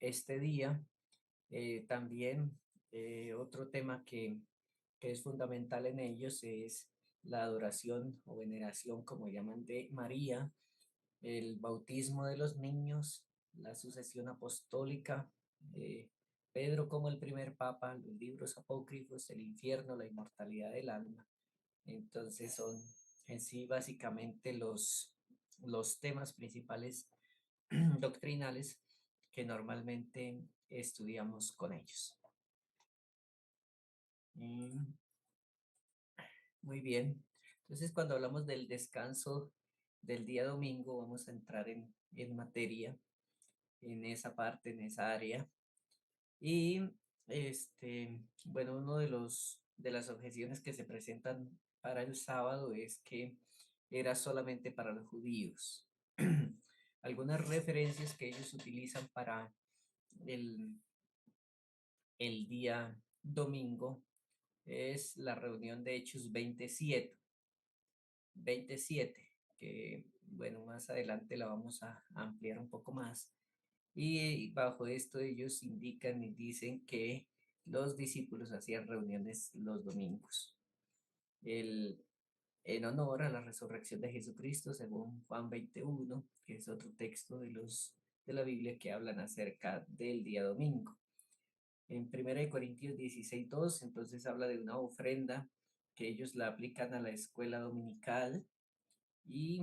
este día. También otro tema que es fundamental en ellos es la adoración o veneración, como llaman, de María, el bautismo de los niños, la sucesión apostólica, eh, Pedro como el primer papa, los libros apócrifos, el infierno, la inmortalidad del alma. Entonces son en sí básicamente los temas principales doctrinales que normalmente estudiamos con ellos. Mm, Muy bien. Entonces, cuando hablamos del descanso del día domingo, vamos a entrar en materia, en esa parte, en esa área. Y bueno, uno de las objeciones que se presentan para el sábado es que era solamente para los judíos. Algunas referencias que ellos utilizan para el, el día domingo es la reunión de Hechos 27 que bueno, más adelante la vamos a ampliar un poco más. Y bajo esto ellos indican y dicen que los discípulos hacían reuniones los domingos. El, en honor a la resurrección de Jesucristo, según Juan 21, que es otro texto de la Biblia que hablan acerca del día domingo. En 1 Corintios 16:2, entonces habla de una ofrenda que ellos la aplican a la escuela dominical y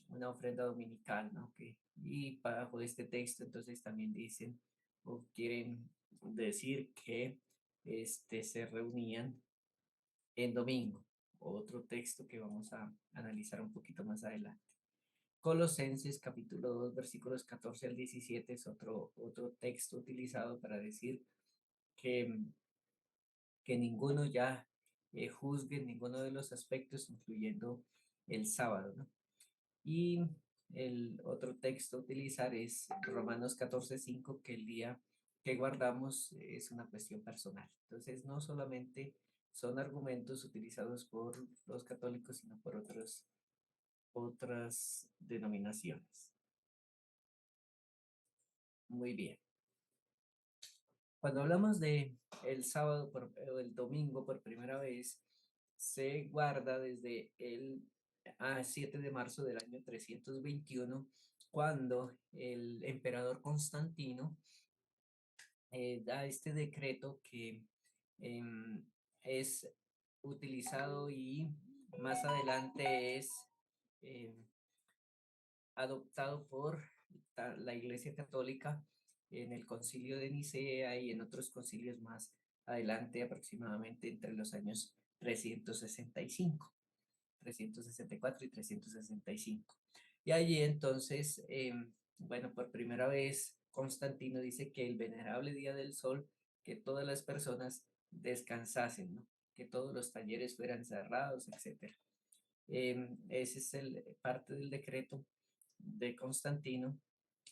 una ofrenda dominical, ¿no? Y bajo este texto entonces también dicen o quieren decir que se reunían en domingo. Otro texto que vamos a analizar un poquito más adelante. Colosenses capítulo 2 versículos 14 al 17 es otro texto utilizado para decir que, que ninguno ya juzgue ninguno de los aspectos, incluyendo el sábado, ¿no? Y el otro texto a utilizar es Romanos 14:5, que el día que guardamos es una cuestión personal. Entonces, no solamente son argumentos utilizados por los católicos, sino por otras denominaciones. Muy bien. Cuando hablamos de el sábado o el domingo por primera vez, se guarda desde el 7 de marzo del año 321, cuando el emperador Constantino da este decreto que em, es utilizado y más adelante es em, adoptado por la Iglesia Católica en el Concilio de Nicea y en otros concilios más adelante, aproximadamente entre los años 365, 364 y 365. Y allí entonces, bueno, por primera vez, Constantino dice que el venerable día del sol, que todas las personas descansasen, ¿no? Que todos los talleres fueran cerrados, etcétera. Ese es parte del decreto de Constantino,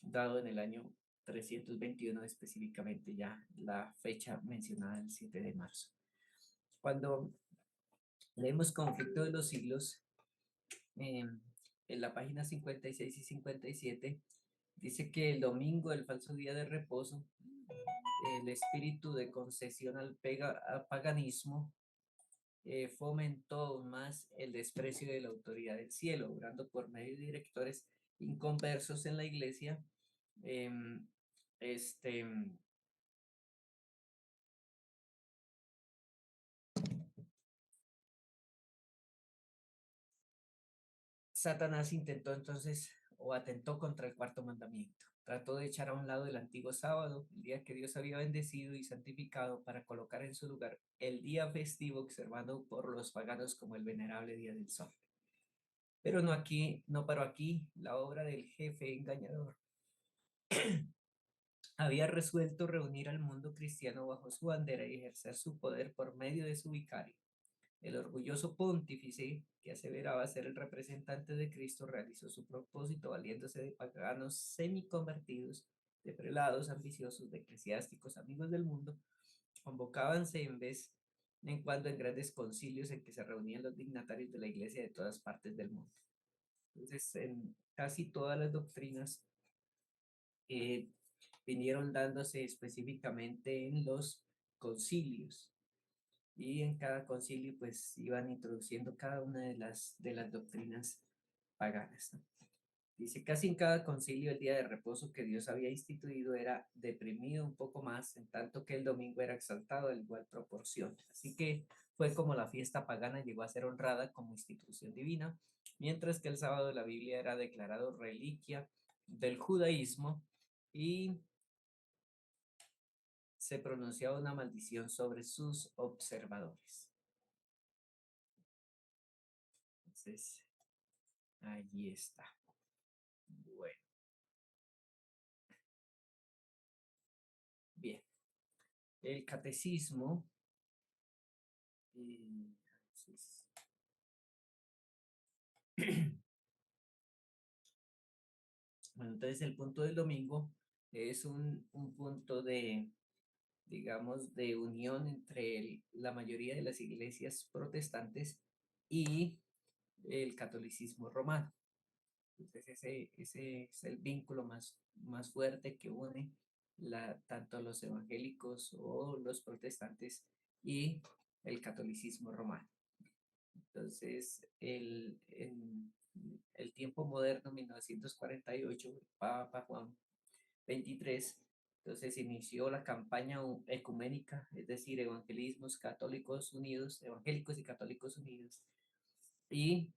dado en el año 321, específicamente ya la fecha mencionada, el 7 de marzo. Cuando leemos Conflicto de los Siglos, en la página 56 y 57, dice que el domingo, el falso día de reposo, el espíritu de concesión al paganismo fomentó aún más el desprecio de la autoridad del cielo, obrando por medio de directores inconversos en la iglesia. em, este, Satanás intentó entonces o atentó contra el cuarto mandamiento. Trató de echar a un lado el antiguo sábado, el día que Dios había bendecido y santificado, para colocar en su lugar el día festivo observado por los paganos como el venerable día del sol. Pero no paró aquí la obra del jefe engañador. Había resuelto reunir al mundo cristiano bajo su bandera y ejercer su poder por medio de su vicario. El orgulloso pontífice, que aseveraba ser el representante de Cristo, realizó su propósito valiéndose de paganos semiconvertidos, de prelados ambiciosos, de eclesiásticos amigos del mundo. Convocábanse en vez en cuando en grandes concilios en que se reunían los dignatarios de la iglesia de todas partes del mundo. Entonces, en casi todas las doctrinas, eh, vinieron dándose específicamente en los concilios. Y en cada concilio pues iban introduciendo cada una de las doctrinas paganas, ¿no? Dice, casi en cada concilio el día de reposo que Dios había instituido era deprimido un poco más, en tanto que el domingo era exaltado en igual proporción. Así que fue como la fiesta pagana llegó a ser honrada como institución divina, mientras que el sábado de la Biblia era declarado reliquia del judaísmo y se pronunciaba una maldición sobre sus observadores. Entonces, allí está. Bueno, bien. El catecismo. Entonces, bueno, entonces el punto del domingo es un punto de, digamos, de unión entre la mayoría de las iglesias protestantes y el catolicismo romano. Entonces ese es el vínculo más fuerte que une tanto los evangélicos o los protestantes y el catolicismo romano. Entonces, en el tiempo moderno, 1948, el Papa Juan 23, entonces inició la campaña ecuménica, es decir, evangelismos católicos unidos, evangélicos y católicos unidos, y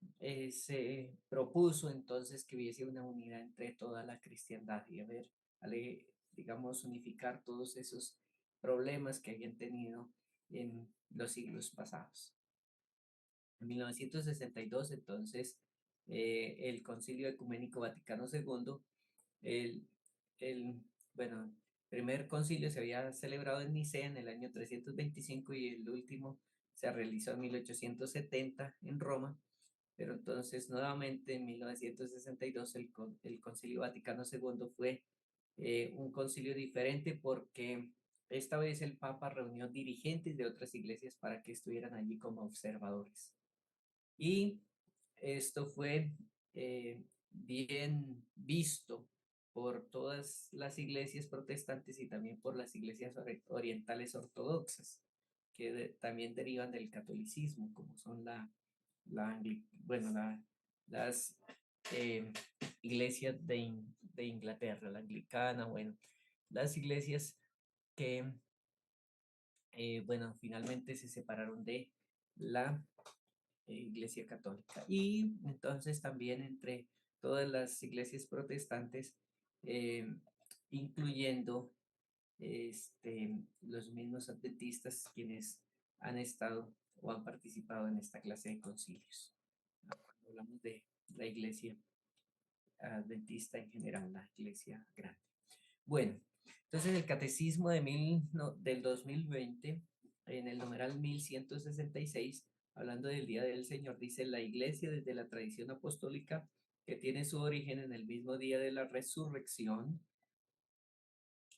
se propuso entonces que hubiese una unidad entre toda la cristiandad y a ver, digamos, unificar todos esos problemas que habían tenido en los siglos pasados. En 1962, entonces, el Concilio Ecuménico Vaticano II, el, el, bueno, primer concilio se había celebrado en Nicea en el año 325 y el último se realizó en 1870 en Roma, pero entonces nuevamente en 1962 el Concilio Vaticano II fue un concilio diferente porque esta vez el Papa reunió dirigentes de otras iglesias para que estuvieran allí como observadores. Y esto fue bien visto por todas las iglesias protestantes y también por las iglesias orientales ortodoxas, que también derivan del catolicismo, como son bueno, las eh, iglesias de Inglaterra, la anglicana, bueno, las iglesias que, bueno, finalmente se separaron de la Iglesia Católica. Y entonces también entre todas las iglesias protestantes, eh, incluyendo los mismos adventistas quienes han estado o han participado en esta clase de concilios. Cuando hablamos de la iglesia adventista en general, la iglesia grande. Bueno, entonces el catecismo del 2020, en el numeral 1166, hablando del Día del Señor, dice la iglesia desde la tradición apostólica que tiene su origen en el mismo día de la resurrección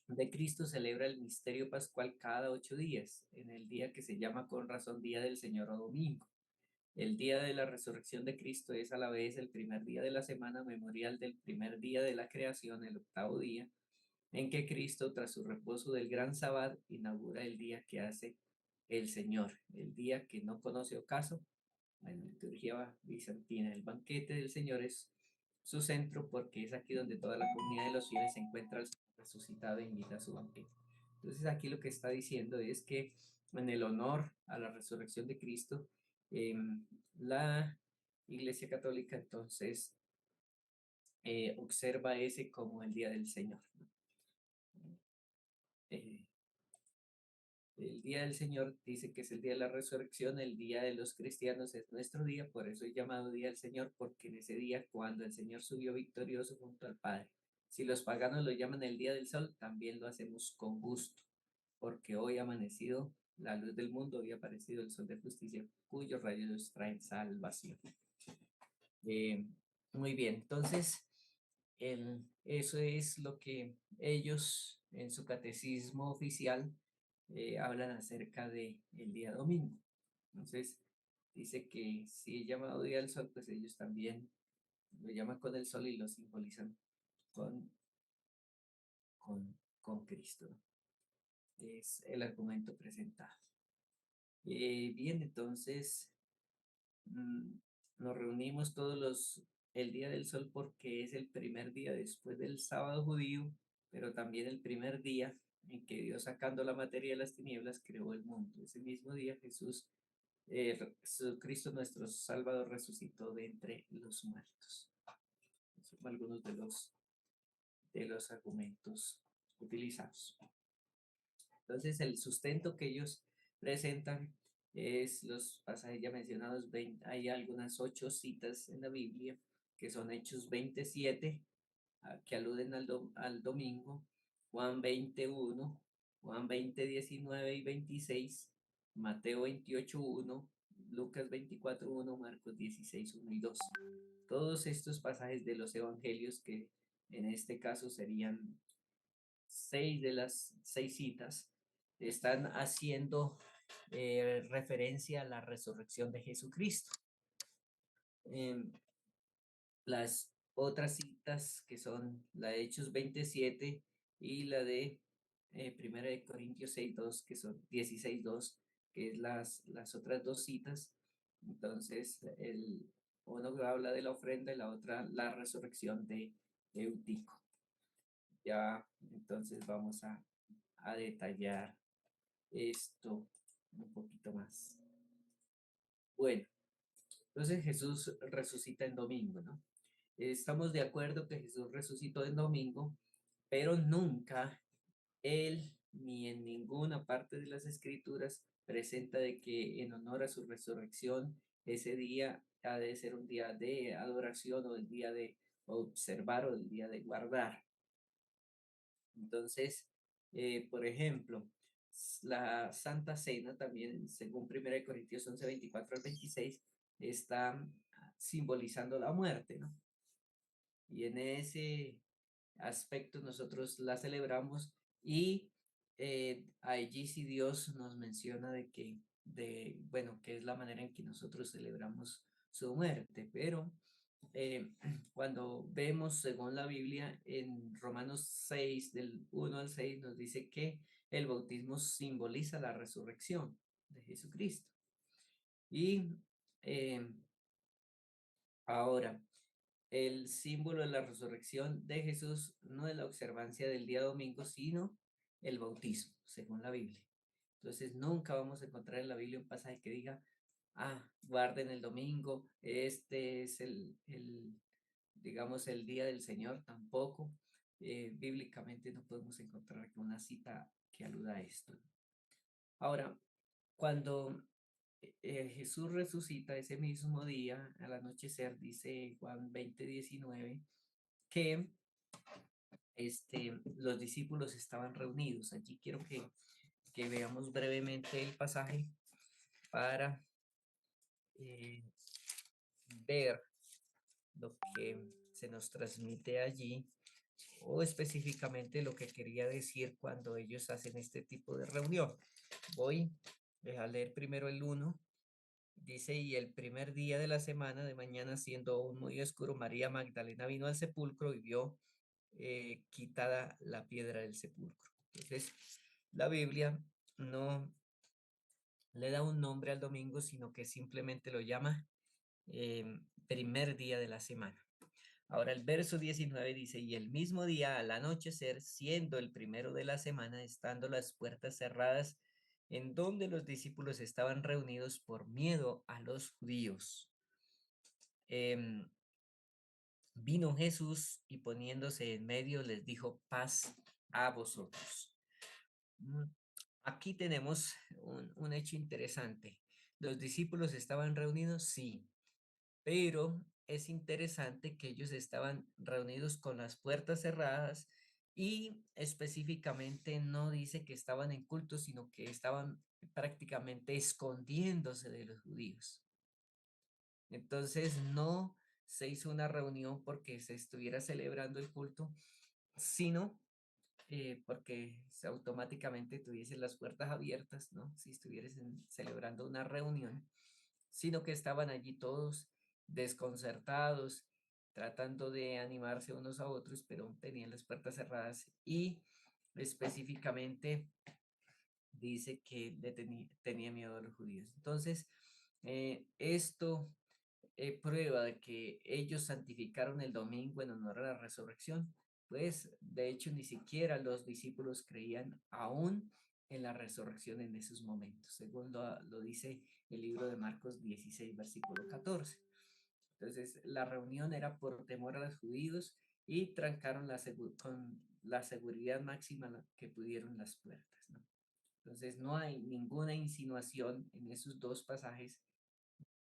de Cristo, celebra el misterio pascual cada 8 días, en el día que se llama con razón Día del Señor o Domingo. El día de la resurrección de Cristo es a la vez el primer día de la semana memorial del primer día de la creación, el octavo día, en que Cristo, tras su reposo del gran sábado, inaugura el día que hace el Señor, el día que no conoce ocaso. En la liturgia bizantina, el banquete del Señor es su centro porque es aquí donde toda la comunidad de los fieles se encuentra al Señor resucitado e invita a su banquete. Entonces aquí lo que está diciendo es que en el honor a la resurrección de Cristo, la Iglesia Católica entonces observa ese como el día del Señor, ¿no? Eh, El día del Señor dice que es el día de la resurrección, el día de los cristianos es nuestro día, por eso es llamado Día del Señor, porque en ese día, cuando el Señor subió victorioso junto al Padre. Si los paganos lo llaman el día del sol, también lo hacemos con gusto, porque hoy ha amanecido la luz del mundo, hoy ha aparecido el sol de justicia, cuyos rayos traen salvación. Eh, Muy bien, entonces eso es lo que ellos en su catecismo oficial hablan acerca de el día domingo. Entonces, dice que si es llamado día del sol, pues ellos también lo llaman con el sol y lo simbolizan con, con, con Cristo, ¿no? Es el argumento presentado. Bien, entonces mm, nos reunimos el día del sol porque es el primer día después del sábado judío, pero también el primer día en que Dios, sacando la materia de las tinieblas, creó el mundo. Ese mismo día Jesucristo nuestro Salvador resucitó de entre los muertos. Son algunos de los argumentos utilizados. Entonces, el sustento que ellos presentan es los pasajes ya mencionados. Hay algunas 8 citas en la Biblia, que son Hechos 27, que aluden al domingo, Juan 21, Juan 20, 19 y 26, Mateo 28, 1, Lucas 24, 1, Marcos 16, 1 y 2. Todos estos pasajes de los evangelios, que en este caso serían 6 de las 6 citas, están haciendo referencia a la resurrección de Jesucristo. Em, las otras citas, que son la de Hechos 27 y la de Primera de Corintios 6:2, que son 16:2, que es las otras 2 citas. Entonces, uno habla de la ofrenda y la otra la resurrección de Eutico. Ya, entonces vamos a detallar esto un poquito más. Bueno, entonces Jesús resucita en domingo, ¿no? Estamos de acuerdo que Jesús resucitó en domingo, pero nunca él ni en ninguna parte de las escrituras presenta de que en honor a su resurrección ese día ha de ser un día de adoración o el día de observar o el día de guardar. Entonces, por ejemplo, la Santa Cena también, según 1 Corintios 11, 24 al 26, está simbolizando la muerte, ¿no? Y en ese aspecto nosotros la celebramos y allí sí Dios nos menciona bueno, que es la manera en que nosotros celebramos su muerte, pero cuando vemos según la Biblia en Romanos 6, del 1 al 6, nos dice que el bautismo simboliza la resurrección de Jesucristo. Y eh, ahora, el símbolo de la resurrección de Jesús no es la observancia del día domingo, sino el bautismo, según la Biblia. Entonces, nunca vamos a encontrar en la Biblia un pasaje que diga, guarden el domingo, este es digamos, el día del Señor, tampoco. Bíblicamente no podemos encontrar una cita que aluda a esto. Ahora, cuando Jesús resucita ese mismo día, al anochecer, dice Juan 20:19, que los discípulos estaban reunidos. Allí quiero que veamos brevemente el pasaje para eh, ver lo que se nos transmite allí, o específicamente lo que quería decir cuando ellos hacen este tipo de reunión. Voy a leer primero el 1. Dice, y el primer día de la semana, de mañana, siendo aún muy oscuro, María Magdalena vino al sepulcro y vio quitada la piedra del sepulcro. Entonces, la Biblia no le da un nombre al domingo, sino que simplemente lo llama primer día de la semana. Ahora el verso 19 dice, y el mismo día al anochecer, siendo el primero de la semana, estando las puertas cerradas, en donde los discípulos estaban reunidos por miedo a los judíos. Vino Jesús y poniéndose en medio les dijo, paz a vosotros. Aquí tenemos un hecho interesante. ¿Los discípulos estaban reunidos? Sí, pero es interesante que ellos estaban reunidos con las puertas cerradas y específicamente no dice que estaban en culto, sino que estaban prácticamente escondiéndose de los judíos. Entonces no se hizo una reunión porque se estuviera celebrando el culto, sino porque automáticamente tuviesen las puertas abiertas, ¿no? Si estuviesen celebrando una reunión, sino que estaban allí todos desconcertados, tratando de animarse unos a otros, pero tenían las puertas cerradas y específicamente dice que tenía miedo a los judíos. Entonces, esto prueba de que ellos santificaron el domingo en honor a la resurrección, pues de hecho ni siquiera los discípulos creían aún en la resurrección en esos momentos, según lo dice el libro de Marcos 16, versículo 14. Entonces, la reunión era por temor a los judíos y trancaron con la seguridad máxima que pudieron las puertas, ¿no? Entonces, no hay ninguna insinuación en esos dos pasajes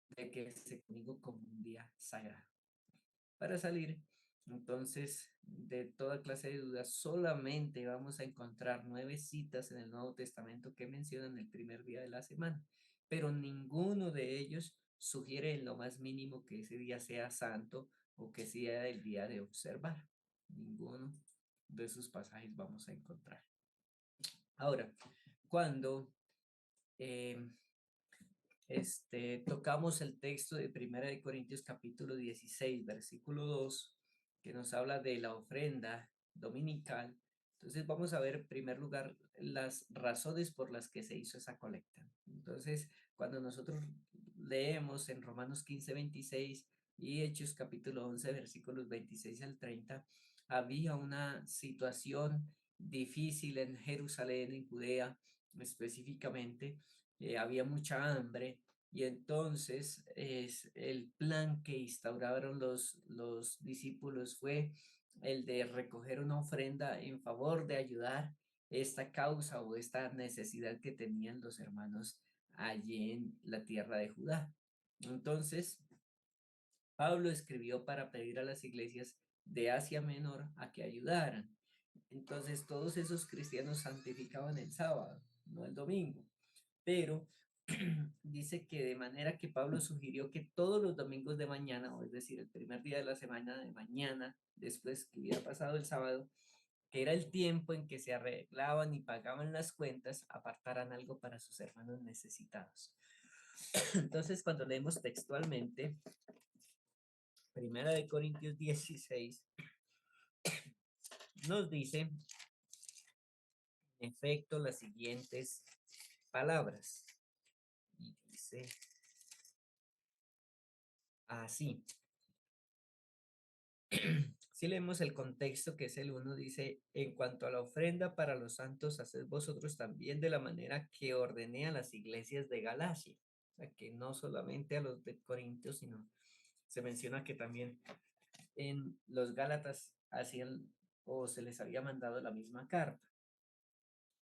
de que se comunicó como un día sagrado. Para salir, entonces, de toda clase de dudas, solamente vamos a encontrar 9 citas en el Nuevo Testamento que mencionan el primer día de la semana, pero ninguno de ellos sugiere en lo más mínimo que ese día sea santo o que sea el día de observar. Ninguno de esos pasajes vamos a encontrar. Ahora, cuando eh, tocamos el texto de Primera de Corintios capítulo 16, versículo 2, que nos habla de la ofrenda dominical. Entonces vamos a ver en primer lugar las razones por las que se hizo esa colecta. Entonces, cuando nosotros leemos en Romanos 15, 26 y Hechos capítulo 11, versículos 26 al 30, había una situación difícil en Jerusalén, en Judea específicamente, había mucha hambre y entonces el plan que instauraron los discípulos fue el de recoger una ofrenda en favor de ayudar esta causa o esta necesidad que tenían los hermanos allí en la tierra de Judá. Entonces, Pablo escribió para pedir a las iglesias de Asia Menor a que ayudaran. Entonces, todos esos cristianos santificaban el sábado, no el domingo, pero dice que de manera que Pablo sugirió que todos los domingos de mañana, o es decir, el primer día de la semana de mañana, después que hubiera pasado el sábado, que era el tiempo en que se arreglaban y pagaban las cuentas, apartaran algo para sus hermanos necesitados. Entonces, cuando leemos textualmente, Primera de Corintios 16, nos dice, en efecto, las siguientes palabras. Y dice así. Si leemos el contexto, que es el uno, dice, en cuanto a la ofrenda para los santos, haced vosotros también de la manera que ordené a las iglesias de Galacia. O sea, que no solamente a los de Corintios, sino se menciona que también en los Gálatas hacían o se les había mandado la misma carta.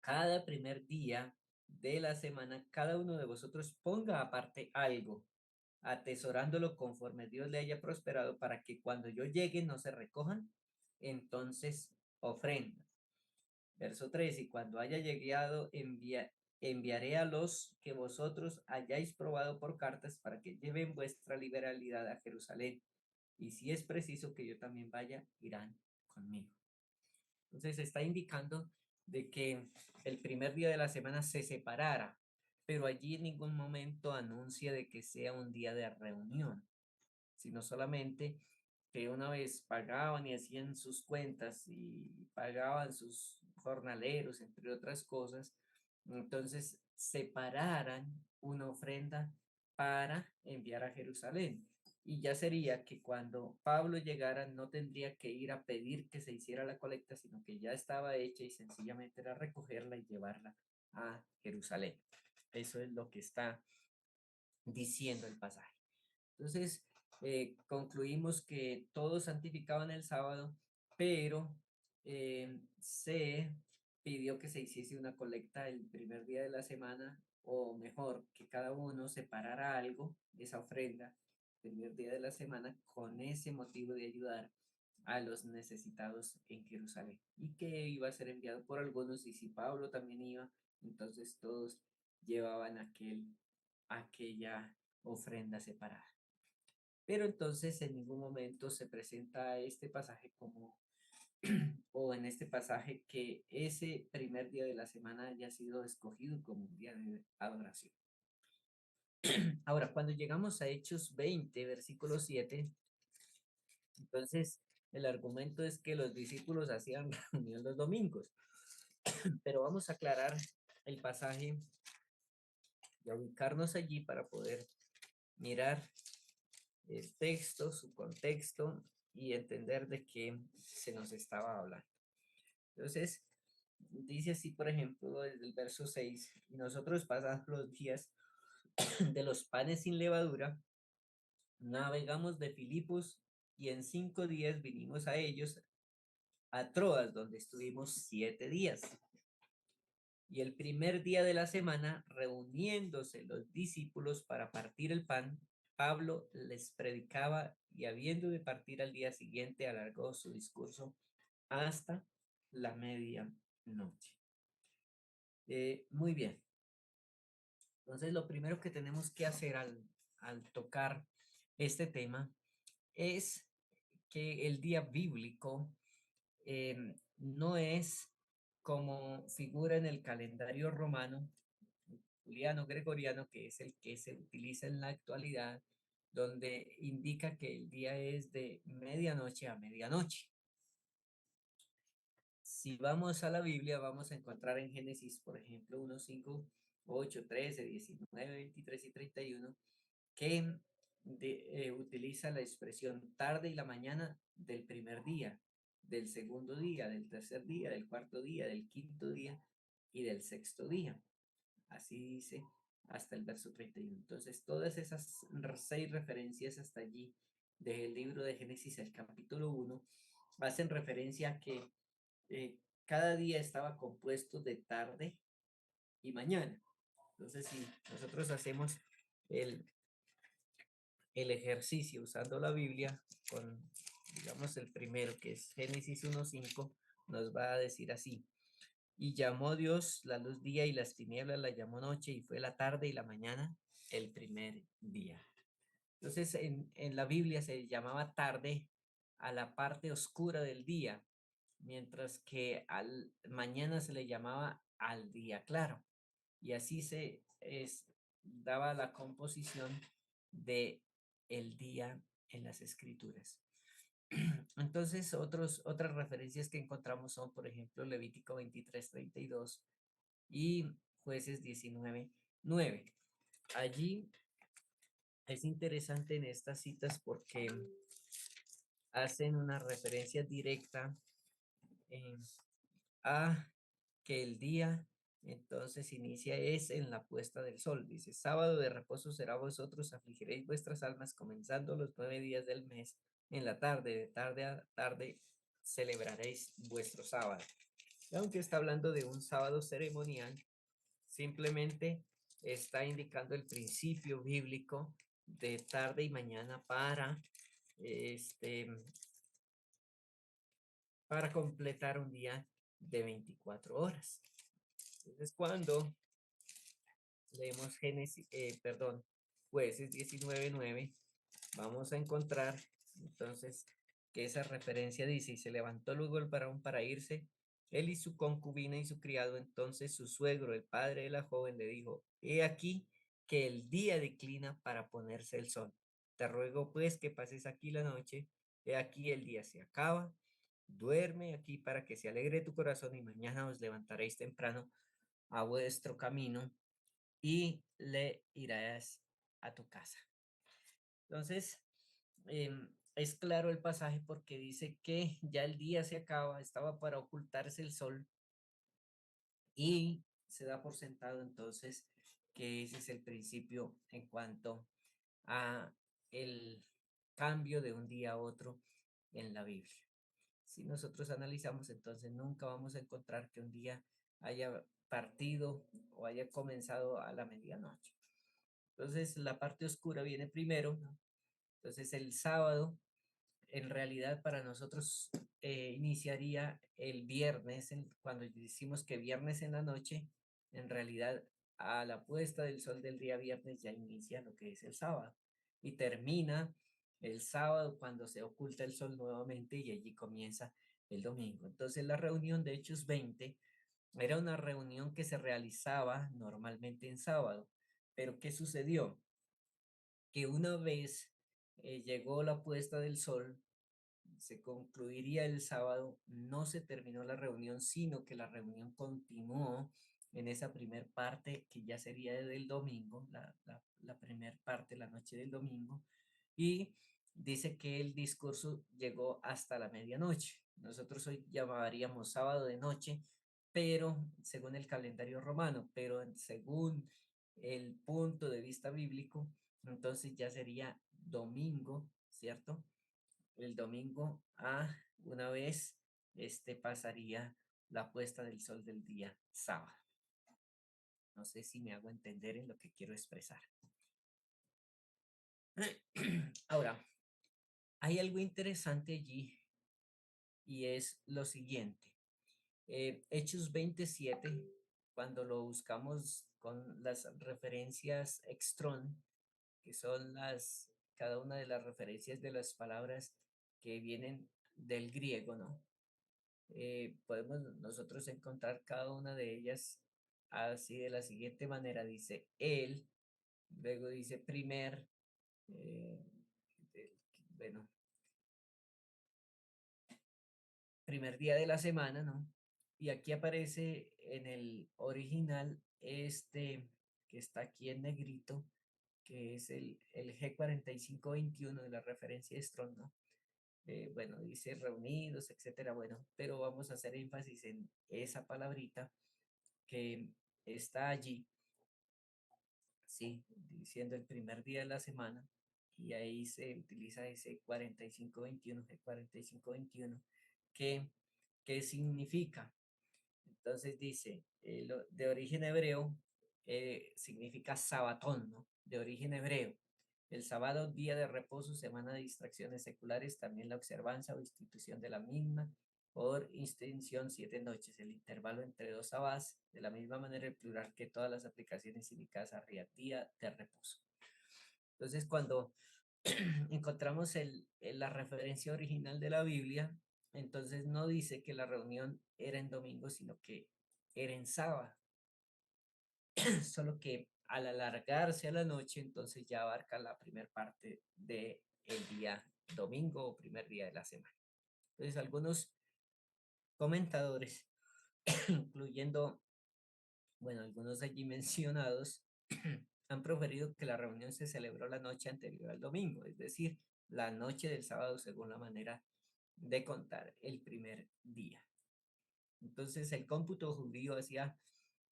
Cada primer día de la semana, cada uno de vosotros ponga aparte algo, atesorándolo conforme Dios le haya prosperado, para que cuando yo llegue no se recojan, entonces ofrenda. Verso 3, y cuando haya llegado, enviaré a los que vosotros hayáis probado por cartas para que lleven vuestra liberalidad a Jerusalén. Y si es preciso que yo también vaya, irán conmigo. Entonces está indicando de que el primer día de la semana se separara, pero allí en ningún momento anuncia de que sea un día de reunión, sino solamente que una vez pagaban y hacían sus cuentas y pagaban sus jornaleros, entre otras cosas, entonces separaran una ofrenda para enviar a Jerusalén. Y ya sería que cuando Pablo llegara no tendría que ir a pedir que se hiciera la colecta, sino que ya estaba hecha y sencillamente era recogerla y llevarla a Jerusalén. Eso es lo que está diciendo el pasaje. Entonces, concluimos que todos santificaban el sábado, pero se pidió que se hiciese una colecta el primer día de la semana, o mejor, que cada uno separara algo de esa ofrenda el primer día de la semana con ese motivo de ayudar a los necesitados en Jerusalén, y que iba a ser enviado por algunos, y si Pablo también iba, entonces todos llevaban aquella ofrenda separada. Pero entonces en ningún momento se presenta este pasaje como, o en este pasaje, que ese primer día de la semana haya sido escogido como un día de adoración. Ahora, cuando llegamos a Hechos 20, versículo 7, entonces el argumento es que los discípulos hacían reunión los domingos. pero vamos a aclarar el pasaje y a ubicarnos allí para poder mirar el texto, su contexto y entender de qué se nos estaba hablando. Entonces, dice así, por ejemplo, desde el verso 6, y nosotros pasamos los días de los panes sin levadura, navegamos de Filipos y en 5 días vinimos a ellos, a Troas, donde estuvimos 7 días. Y el primer día de la semana, reuniéndose los discípulos para partir el pan, Pablo les predicaba y habiendo de partir al día siguiente, alargó su discurso hasta la medianoche. Muy bien. Entonces, lo primero que tenemos que hacer al tocar este tema es que el día bíblico no es como figura en el calendario romano, juliano, gregoriano, que es el que se utiliza en la actualidad, donde indica que el día es de medianoche a medianoche. Si vamos a la Biblia, vamos a encontrar en Génesis, por ejemplo, 1, 5, 8, 13, 19, 23 y 31, que utiliza la expresión tarde y la mañana del primer día, del segundo día, del tercer día, del cuarto día, del quinto día y del sexto día. Así dice hasta el verso 31. Entonces, todas esas 6 referencias hasta allí del libro de Génesis, el capítulo 1, hacen referencia a que cada día estaba compuesto de tarde y mañana. Entonces, si nosotros hacemos el, el ejercicio usando la Biblia con, digamos, el primero, que es Génesis 1:5, nos va a decir así. Y llamó Dios la luz día y las tinieblas la llamó noche y fue la tarde y la mañana el primer día. Entonces, en la Biblia se llamaba tarde a la parte oscura del día, mientras que al mañana se le llamaba al día claro. Y así daba la composición de el día en las escrituras. Entonces, otras referencias que encontramos son, por ejemplo, Levítico 23:32 y Jueces 19:9. Allí es interesante en estas citas porque hacen una referencia directa eh, a que el día entonces inicia es en la puesta del sol. Dice, sábado de reposo será vosotros, afligiréis vuestras almas comenzando los 9 días del mes. En la tarde, de tarde a tarde, celebraréis vuestro sábado. Y aunque está hablando de un sábado ceremonial, simplemente está indicando el principio bíblico de tarde y mañana este, para completar un día de 24 horas. Entonces, cuando leemos Jueces 19:9, vamos a encontrar entonces que esa referencia dice, y se levantó luego el varón para irse, él y su concubina y su criado, entonces su suegro, el padre de la joven, le dijo, he aquí que el día declina para ponerse el sol. Te ruego pues que pases aquí la noche, he aquí el día se acaba, duerme aquí para que se alegre tu corazón y mañana os levantaréis temprano a vuestro camino y le irás a tu casa. Entonces, es claro el pasaje porque dice que ya el día se acaba, estaba para ocultarse el sol y se da por sentado entonces que ese es el principio en cuanto a el cambio de un día a otro en la Biblia. Si nosotros analizamos, entonces nunca vamos a encontrar que un día haya partido o haya comenzado a la medianoche. Entonces la parte oscura viene primero, ¿no? Entonces el sábado en realidad para nosotros iniciaría el viernes, cuando decimos que viernes en la noche, en realidad a la puesta del sol del día viernes ya inicia lo que es el sábado y termina el sábado cuando se oculta el sol nuevamente y allí comienza el domingo. Entonces la reunión de Hechos 20 era una reunión que se realizaba normalmente en sábado, pero ¿qué sucedió? Que una vez llegó la puesta del sol, se concluiría el sábado, no se terminó la reunión, sino que la reunión continuó en esa primer parte que ya sería del domingo, la primer parte, la noche del domingo, y dice que el discurso llegó hasta la medianoche. Nosotros hoy llamaríamos sábado de noche, pero según el calendario romano, pero según el punto de vista bíblico, entonces ya sería domingo, ¿cierto? El domingo a una vez pasaría la puesta del sol del día sábado. No sé si me hago entender en lo que quiero expresar. Ahora, hay algo interesante allí y es lo siguiente. Hechos 27, cuando lo buscamos con las referencias extron, que son cada una de las referencias de las palabras que vienen del griego, ¿no? Podemos nosotros encontrar cada una de ellas así de la siguiente manera. Dice él, luego dice eh, eh, bueno, primer día de la semana, ¿no? Y aquí aparece en el original que está aquí en negrito, que es el G4521 de la referencia de Strong, ¿no? Bueno, dice reunidos, etcétera, bueno, pero vamos a hacer énfasis en esa palabrita que está allí, sí, diciendo el primer día de la semana, y ahí se utiliza ese 4521, G4521, que, ¿qué significa? Entonces dice, de origen hebreo, significa sabatón, ¿no? De origen hebreo. El sábado, día de reposo, semana de distracciones seculares, también la observancia o institución de la misma, por extensión 7 noches, el intervalo entre dos sabás, de la misma manera el plural que todas las aplicaciones indicadas arriba, día de reposo. Entonces, cuando encontramos la referencia original de la Biblia, entonces no dice que la reunión era en domingo, sino que era en sábado, solo que al alargarse a la noche, entonces ya abarca la primera parte del día domingo o primer día de la semana. Entonces, algunos comentadores, incluyendo, bueno, algunos allí mencionados, han proferido que la reunión se celebró la noche anterior al domingo, es decir, la noche del sábado según la manera de contar el primer día. Entonces el cómputo judío hacía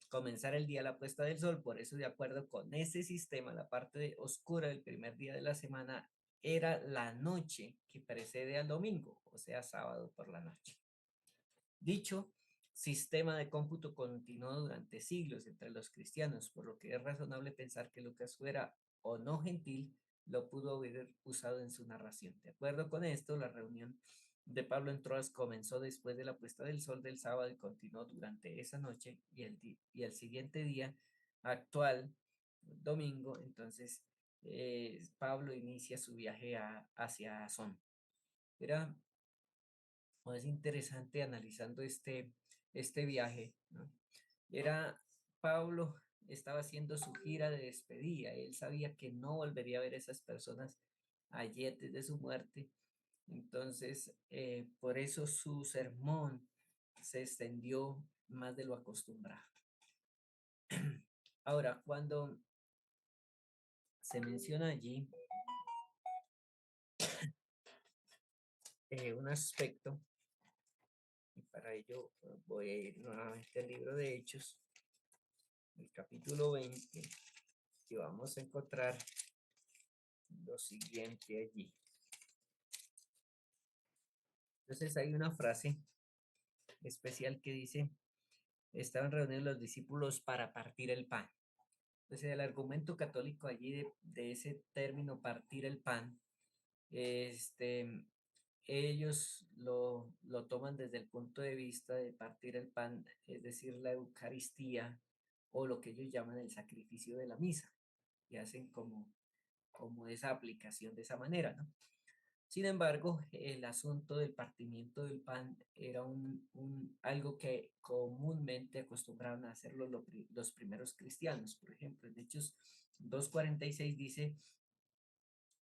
comenzar el día a la puesta del sol, por eso de acuerdo con ese sistema, la parte oscura del primer día de la semana era la noche que precede al domingo, o sea, sábado por la noche. Dicho sistema de cómputo continuó durante siglos entre los cristianos, por lo que es razonable pensar que Lucas fuera o no gentil, lo pudo haber usado en su narración. De acuerdo con esto, la reunión de Pablo en Troas comenzó después de la puesta del sol del sábado y continuó durante esa noche y el siguiente día actual, domingo, entonces Pablo inicia su viaje hacia Azón. Era es interesante analizando este viaje, ¿no? Era Pablo estaba haciendo su gira de despedida, él sabía que no volvería a ver a esas personas allí antes de su muerte, entonces por eso su sermón se extendió más de lo acostumbrado. Ahora, cuando se menciona allí un aspecto, y para ello voy a ir nuevamente al libro de Hechos, el capítulo 20, y vamos a encontrar lo siguiente allí. Entonces hay una frase especial que dice, estaban reunidos los discípulos para partir el pan. Entonces el argumento católico allí de ese término partir el pan, ellos lo toman desde el punto de vista de partir el pan, es decir, la Eucaristía o lo que ellos llaman el sacrificio de la misa, y hacen como esa aplicación de esa manera, ¿no? Sin embargo, el asunto del partimiento del pan era algo que comúnmente acostumbraban a hacer los primeros cristianos. Por ejemplo, en Hechos 2:46 dice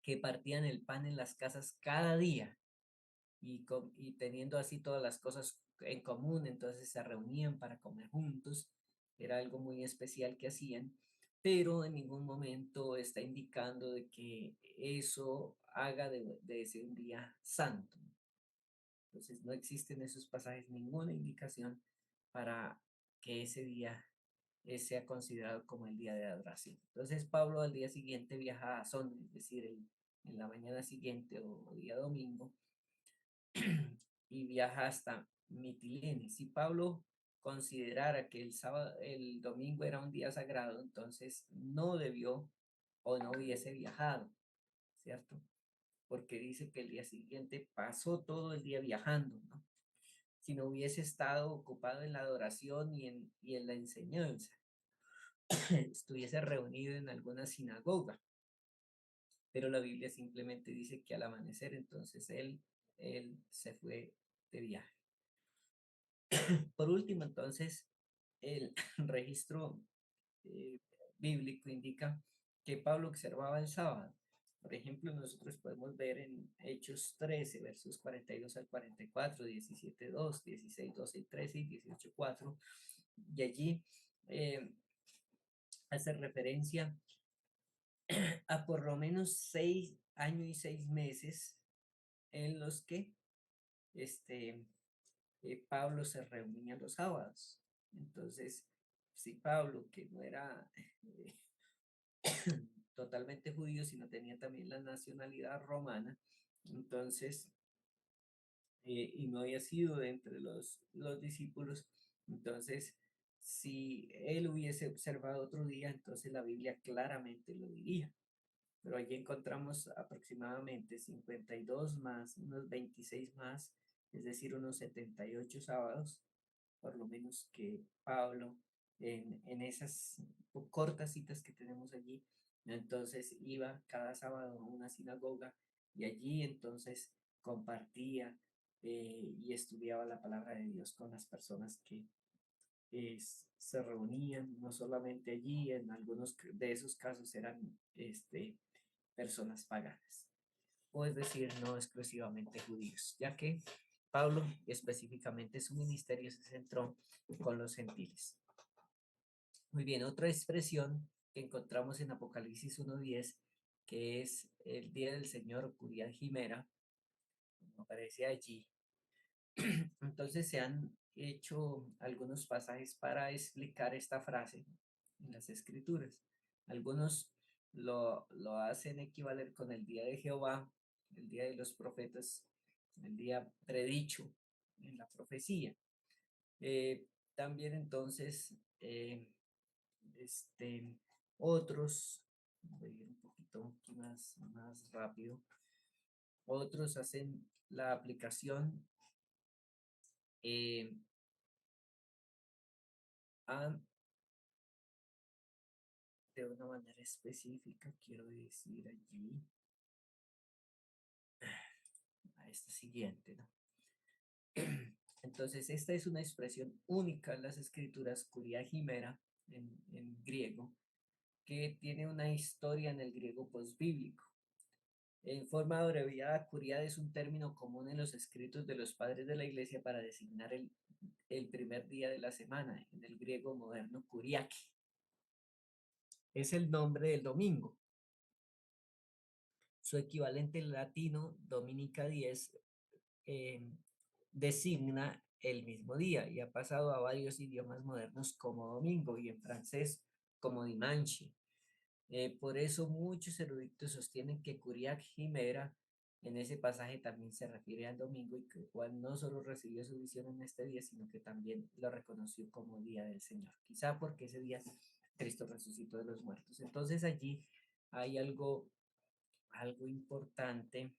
que partían el pan en las casas cada día y teniendo así todas las cosas en común, entonces se reunían para comer juntos, era algo muy especial que hacían, pero en ningún momento está indicando de que eso haga de ese un día santo. Entonces no existe en esos pasajes ninguna indicación para que ese día sea considerado como el día de adoración. Entonces Pablo al día siguiente viaja a Son, es decir, en la mañana siguiente o día domingo, y viaja hasta Mitilene. Si Pablo considerara que el sábado, el domingo era un día sagrado, entonces no debió o no hubiese viajado, ¿cierto? Porque dice que el día siguiente pasó todo el día viajando, ¿no? Si no hubiese estado ocupado en la adoración y en la enseñanza, estuviese reunido en alguna sinagoga, pero la Biblia simplemente dice que al amanecer entonces él se fue de viaje. Por último, entonces, el registro eh, bíblico indica que Pablo observaba el sábado. Por ejemplo, nosotros podemos ver en Hechos 13, versos 42 al 44, 17, 2, 16, 12 y 13 y 18, 4, y allí eh, hace referencia a por lo menos 6 años y 6 meses en los que este, Pablo se reunía los sábados. Entonces, si Pablo, que no era totalmente judío, sino tenía también la nacionalidad romana, entonces, y no había sido de entre los discípulos, entonces, si él hubiese observado otro día, entonces la Biblia claramente lo diría. Pero allí encontramos aproximadamente 52 más, unos 26 más, es decir, unos 78 sábados, por lo menos que Pablo, en esas cortas citas que tenemos allí, entonces iba cada sábado a una sinagoga y allí entonces compartía y estudiaba la palabra de Dios con las personas que se reunían, no solamente allí, en algunos de esos casos eran personas paganas, o es decir, no exclusivamente judíos, ya que Pablo específicamente su ministerio se centró con los gentiles. Muy bien, otra expresión que encontramos en Apocalipsis 1:10, que es el día del Señor Curial Jimera, como aparece allí. Entonces se han hecho algunos pasajes para explicar esta frase en las escrituras. Algunos lo hacen equivaler con el día de Jehová, el día de los profetas, el día predicho en la profecía. También entonces, este, otros, voy a ir un poquito aquí más rápido, otros hacen la aplicación eh, a de una manera específica, quiero decir allí a esta siguiente, ¿no? Entonces, esta es una expresión única en las escrituras, curia jimera, en griego, que tiene una historia en el griego posbíblico. En forma abreviada, curiad es un término común en los escritos de los padres de la iglesia para designar el primer día de la semana, en el griego moderno, kuriaki. Es el nombre del domingo. Su equivalente en latino, Dominica 10, eh, designa el mismo día y ha pasado a varios idiomas modernos como domingo y en francés como dimanche. Por eso muchos eruditos sostienen que Curiac Jimera en ese pasaje también se refiere al domingo y que Juan no solo recibió su visión en este día, sino que también lo reconoció como día del Señor. Quizá porque ese día Cristo resucitó de los muertos. Entonces allí hay algo importante.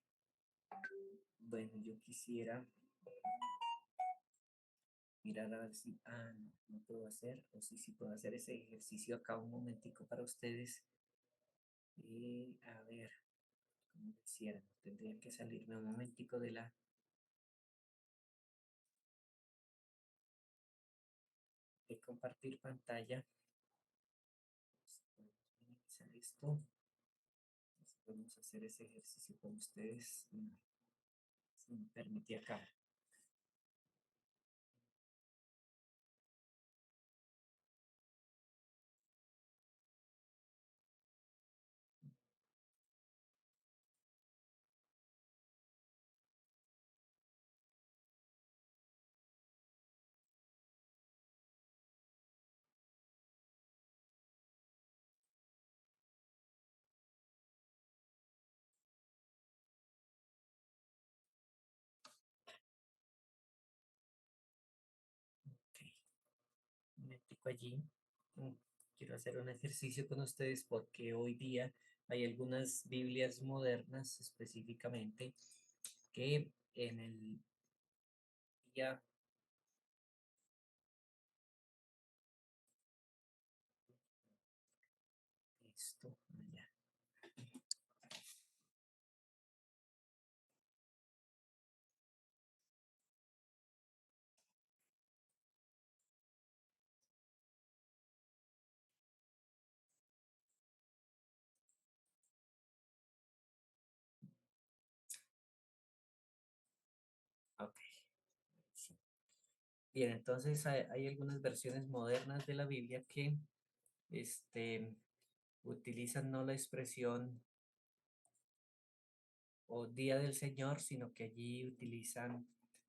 Bueno, yo quisiera mirar a ver si, no puedo hacer, o sí puedo hacer ese ejercicio acá un momentico para ustedes. Y a ver, como quisiera, tendría que salirme un momentico de compartir pantalla. Podemos minimizar esto. Podemos hacer ese ejercicio con ustedes. Me permití acá. Ok, me pico allí. Mm, Quiero hacer un ejercicio con ustedes porque hoy día hay algunas Biblias modernas específicamente que en el día esto, allá. Ok, sí. Bien, entonces hay algunas versiones modernas de la Biblia que este, utilizan no la expresión o Día del Señor, sino que allí utilizan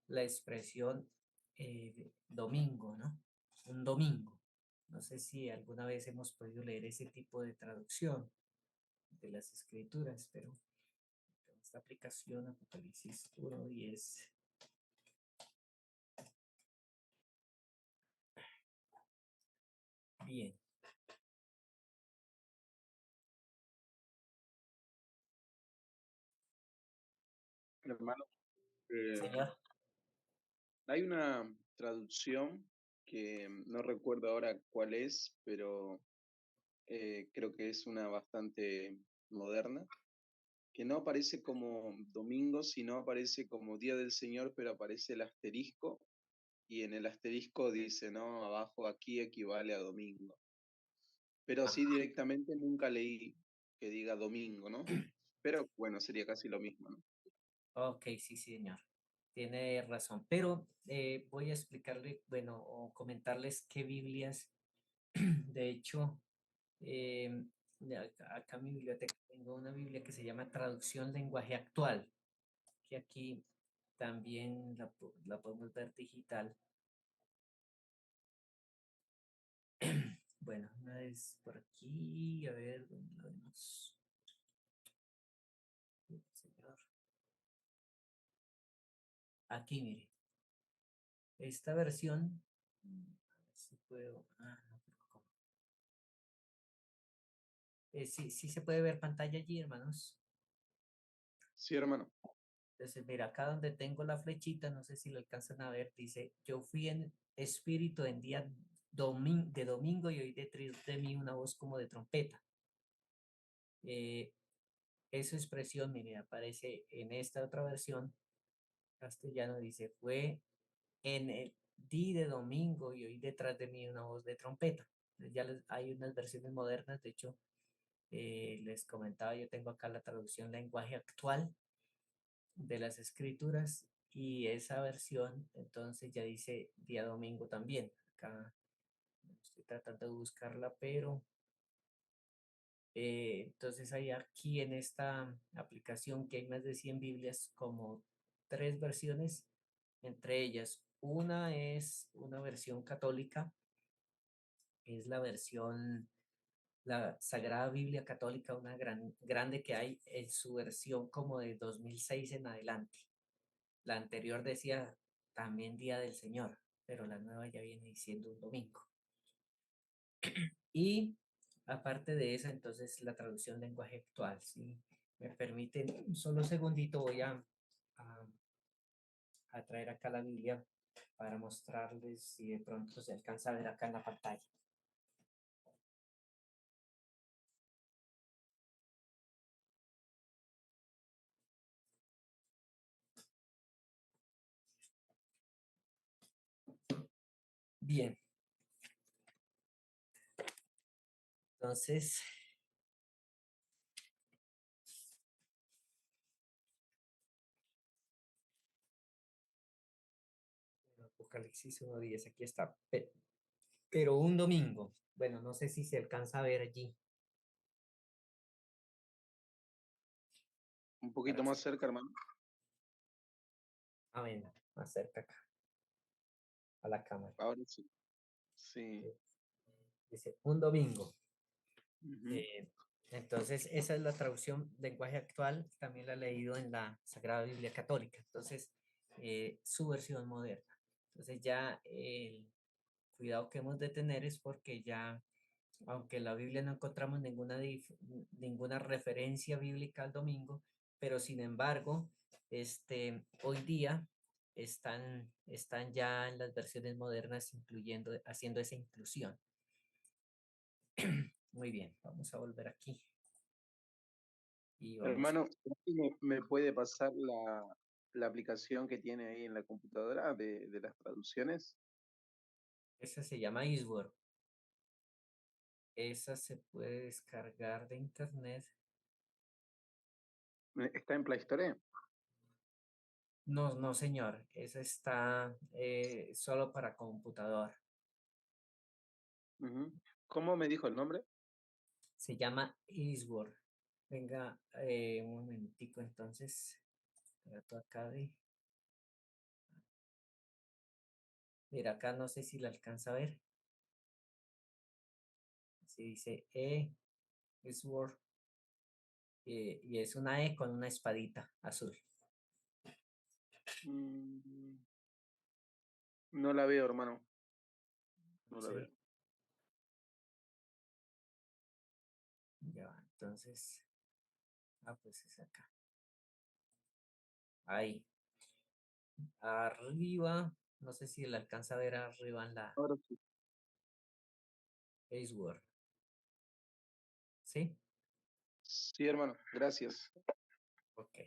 la expresión domingo, ¿no? Un domingo. No sé si alguna vez hemos podido leer ese tipo de traducción de las escrituras, pero esta aplicación Apocalipsis 1:10. Bien, Hermano, eh, señor. hay una traducción que no recuerdo ahora cuál es, pero creo que es una bastante moderna, que no aparece como domingo, sino aparece como Día del Señor, pero aparece el asterisco y en el asterisco dice, ¿no? Abajo aquí equivale a domingo. Pero sí Ah, directamente nunca leí que diga domingo, ¿no? Pero bueno, sería casi lo mismo, ¿no? ok, sí, señor. Tiene razón, pero voy a explicarle, bueno, o comentarles qué Biblias, de hecho, Eh, acá en mi biblioteca tengo una Biblia que se llama Traducción Lenguaje Actual, que aquí también la podemos ver digital. Bueno, una vez por aquí, a ver, ¿dónde lo vemos? Señor. Aquí, mire, esta versión, a ver si puedo, no, pero ¿cómo? Sí, sí se puede ver pantalla allí, hermanos. Sí, hermano. Entonces, mira, acá donde tengo la flechita, no sé si lo alcanzan a ver, dice, yo fui en espíritu en día de domingo y oí detrás de mí una voz como de trompeta. Eh, Esa expresión, mire, aparece en esta otra versión castellano, dice, fue en el día de domingo y oí detrás de mí una voz de trompeta. Entonces, hay unas versiones modernas, de hecho, les comentaba, yo tengo acá la traducción lenguaje actual de las escrituras y esa versión entonces ya dice día domingo también. Acá estoy tratando de buscarla, pero entonces hay aquí en esta aplicación que hay más de 100 Biblias como tres versiones, entre ellas una es una versión católica, es la versión, la Sagrada Biblia Católica, una grande que hay en su versión como de 2006 en adelante. La anterior decía también Día del Señor, pero la nueva ya viene diciendo un domingo. Y aparte de esa, entonces la traducción lenguaje actual. Si me permiten un solo segundito, voy a, a traer acá la Biblia para mostrarles si de pronto se alcanza a ver acá en la pantalla. Bien, entonces, Apocalipsis 1:10, aquí está. Pero un domingo, bueno, no sé si se alcanza a ver allí, Un para poquito que, más cerca, hermano. ver, más cerca acá, a la cámara. Ahora sí. Sí. Dice, un domingo. Ujú. Eh, entonces, esa es la traducción lenguaje actual, también la he leído en la Sagrada Biblia Católica, entonces, su versión moderna. Entonces, ya el cuidado que hemos de tener es porque ya, aunque en la Biblia no encontramos ninguna referencia bíblica al domingo, pero sin embargo, hoy día están ya en las versiones modernas haciendo esa inclusión. Muy bien, vamos a volver aquí y vamos. Hermano, ¿me puede pasar la aplicación que tiene ahí en la computadora de las traducciones? Esa se llama Eastword. Esa se puede descargar de internet. ¿Está en Play Store? No, no, señor. Esa está solo para computador. Ujú. ¿Cómo me dijo el nombre? Se llama Eastword. Venga, un momentico entonces. Trato acá de. Mira, acá no sé si la alcanza a ver. Si dice Eastword. Y es una E con una espadita azul. Mm, no la veo, hermano. No la veo. Sí, ya va. Entonces, pues es acá. Ahí. Arriba. No sé si la alcanza a ver arriba en la Ahora sí. Eastword. ¿Sí? Sí, hermano, gracias. Ok.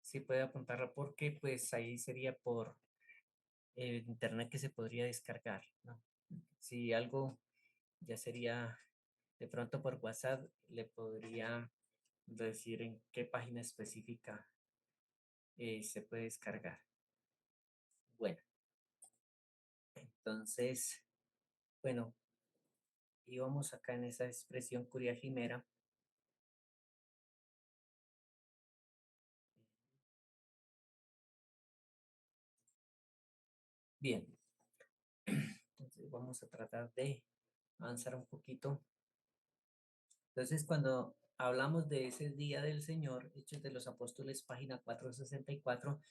Sí puede apuntarla porque pues ahí sería por internet que se podría descargar, ¿no? Si algo ya sería de pronto por WhatsApp, le podría decir en qué página específica se puede descargar. Bueno, entonces, bueno, íbamos acá en esa expresión curiajimera. Bien, entonces vamos a tratar de avanzar un poquito. Entonces, cuando hablamos de ese día del Señor, Hechos de los Apóstoles, página 464,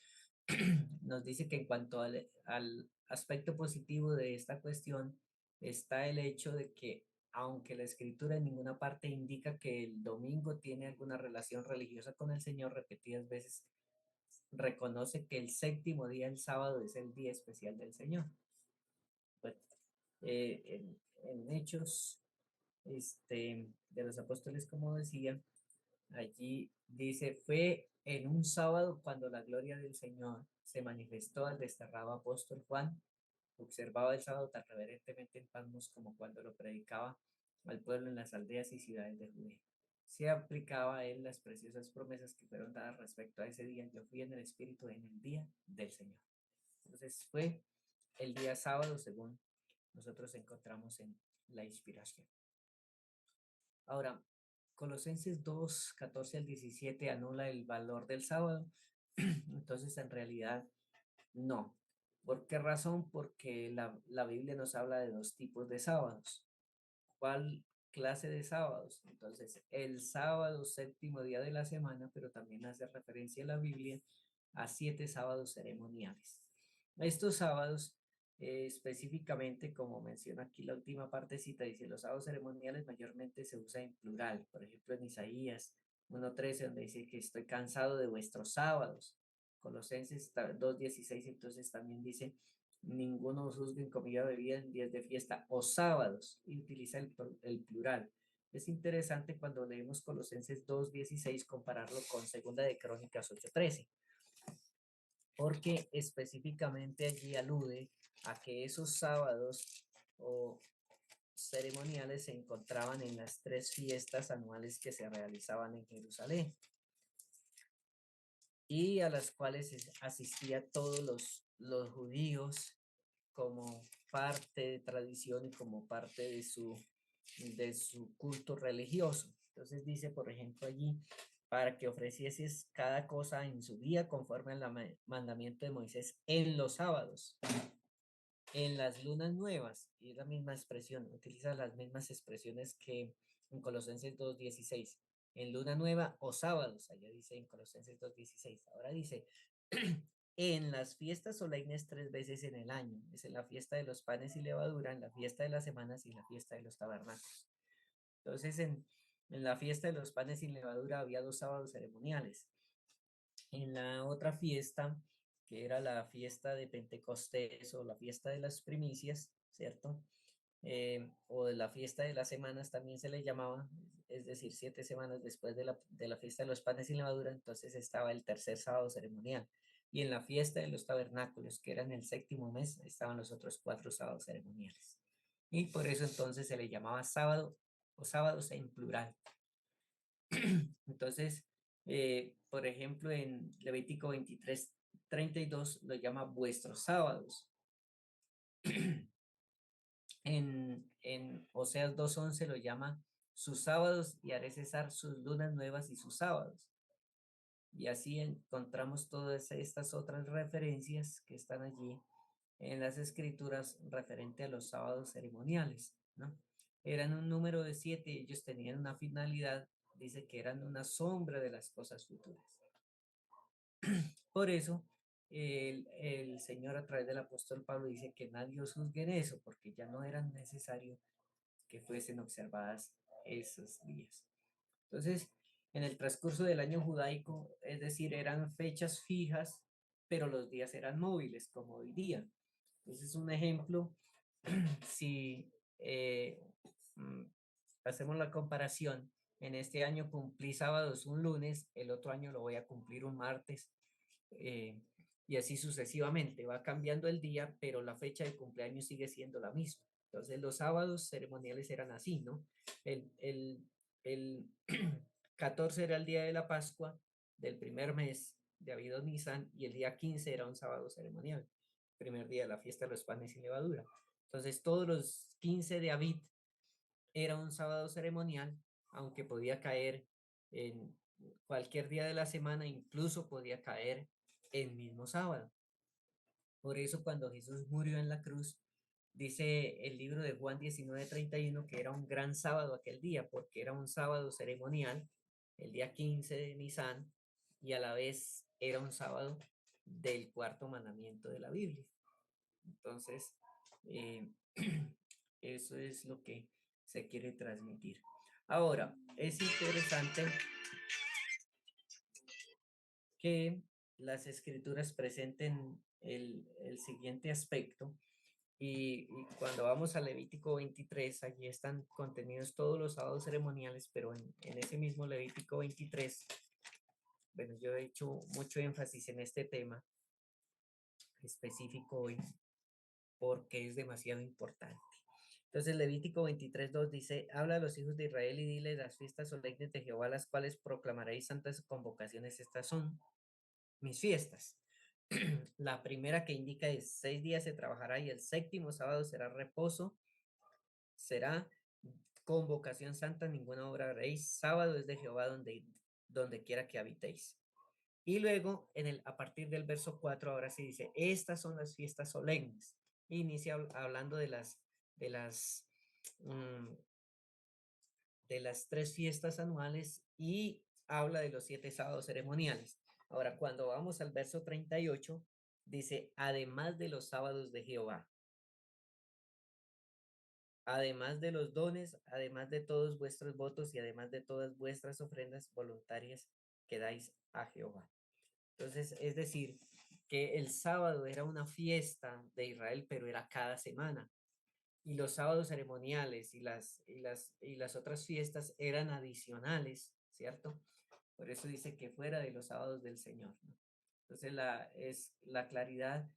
nos dice que en cuanto al aspecto positivo de esta cuestión, está el hecho de que, aunque la escritura en ninguna parte indica que el domingo tiene alguna relación religiosa con el Señor, repetidas veces reconoce que el séptimo día, el sábado, es el día especial del Señor. Bueno, en Hechos de los Apóstoles, como decía, allí dice, fue en un sábado cuando la gloria del Señor se manifestó al desterrado apóstol Juan. Observaba el sábado tan reverentemente en Patmos como cuando lo predicaba al pueblo en las aldeas y ciudades de Judea. Se aplicaba a él las preciosas promesas que fueron dadas respecto a ese día. Yo fui en el Espíritu en el día del Señor. Entonces fue el día sábado según nosotros encontramos en la inspiración. Ahora, Colosenses 2:14 al 17 anula el valor del sábado. Entonces, en realidad, no. ¿Por qué razón? Porque la Biblia nos habla de dos tipos de sábados. ¿Cuál clase de sábados? Entonces, el sábado, séptimo día de la semana, pero también hace referencia a la Biblia a 7 sábados ceremoniales. Estos sábados, específicamente, como menciona aquí la última partecita, dice, los sábados ceremoniales mayormente se usa en plural, por ejemplo, en Isaías 1:13, donde dice que estoy cansado de vuestros sábados. Colosenses 2:16, entonces también dice, ninguno os juzgue en comida o bebida en días de fiesta o sábados, y utiliza el plural. Es interesante cuando leemos Colosenses 2:16 compararlo con Segunda de Crónicas 8:13, porque específicamente allí alude a que esos sábados o ceremoniales se encontraban en las 3 fiestas anuales que se realizaban en Jerusalén y a las cuales asistía todos los judíos como parte de tradición y como parte de su culto religioso. Entonces dice, por ejemplo, allí, para que ofrecieses cada cosa en su día conforme al mandamiento de Moisés en los sábados, en las lunas nuevas, y es la misma expresión, utiliza las mismas expresiones que en Colosenses 2:16, en luna nueva o sábados, allá dice en Colosenses 2:16, ahora dice, en las fiestas solemnes 3 veces en el año, es en la fiesta de los panes y levadura, en la fiesta de las semanas y en la fiesta de los tabernáculos. Entonces, en la fiesta de los panes sin levadura había 2 sábados ceremoniales. En la otra fiesta, que era la fiesta de Pentecostés o la fiesta de las primicias, ¿cierto? O de la fiesta de las semanas también se le llamaba, es decir, 7 semanas después de la fiesta de los panes sin levadura, entonces estaba el tercer sábado ceremonial. Y en la fiesta de los tabernáculos, que era en el séptimo mes, estaban los otros 4 sábados ceremoniales. Y por eso entonces se le llamaba sábado o sábados en plural. Entonces, por ejemplo, en Levítico 23:32 lo llama vuestros sábados. En Oseas 2:11 lo llama sus sábados y haré cesar sus lunas nuevas y sus sábados. Y así encontramos todas estas otras referencias que están allí en las escrituras referente a los sábados ceremoniales, ¿no? Eran un número de 7 y ellos tenían una finalidad, dice que eran una sombra de las cosas futuras. Por eso, el Señor a través del apóstol Pablo dice que nadie os juzgue en eso, porque ya no era necesario que fuesen observadas esos días. Entonces, en el transcurso del año judaico, es decir, eran fechas fijas, pero los días eran móviles, como hoy día. Entonces, un ejemplo, si mm, hacemos la comparación, en este año cumplí sábados un lunes, el otro año lo voy a cumplir un martes, eh, y así sucesivamente. Va cambiando el día, pero la fecha de cumpleaños sigue siendo la misma. Entonces los sábados ceremoniales eran así, ¿no? El 14 era el día de la Pascua del primer mes de Abido Nisan y el día 15 era un sábado ceremonial, primer día de la fiesta de los panes sin levadura. Entonces todos los 15 de Abid era un sábado ceremonial, aunque podía caer en cualquier día de la semana, incluso podía caer el mismo sábado. Por eso cuando Jesús murió en la cruz, dice el libro de Juan 19:31 que era un gran sábado aquel día, porque era un sábado ceremonial, el día 15 de Nisan, y a la vez era un sábado del cuarto mandamiento de la Biblia. Entonces, eh, eso es lo que se quiere transmitir. Ahora, es interesante que las escrituras presenten el siguiente aspecto y cuando vamos a Levítico 23, allí están contenidos todos los sábados ceremoniales, pero en ese mismo Levítico 23, bueno, yo he hecho mucho énfasis en este tema específico hoy porque es demasiado importante. Entonces Levítico 23:2 dice, habla a los hijos de Israel y dile las fiestas solemnes de Jehová, las cuales proclamaréis santas convocaciones, estas son mis fiestas. La primera que indica es 6 días se trabajará y el séptimo sábado será reposo, será convocación santa, ninguna obra haréis, sábado es de Jehová donde quiera que habitéis. Y luego, a partir del verso 4, ahora sí dice, estas son las fiestas solemnes. Inicia hablando de las, mm, de las 3 fiestas anuales y habla de los 7 sábados ceremoniales. Ahora, cuando vamos al verso 38, dice, además de los sábados de Jehová, además de los dones, además de todos vuestros votos y además de todas vuestras ofrendas voluntarias que dais a Jehová. Entonces, es decir, que el sábado era una fiesta de Israel, pero era cada semana. Y los sábados ceremoniales y las otras fiestas eran adicionales, ¿cierto? Por eso dice que fuera de los sábados del Señor, ¿no? Entonces, es la claridad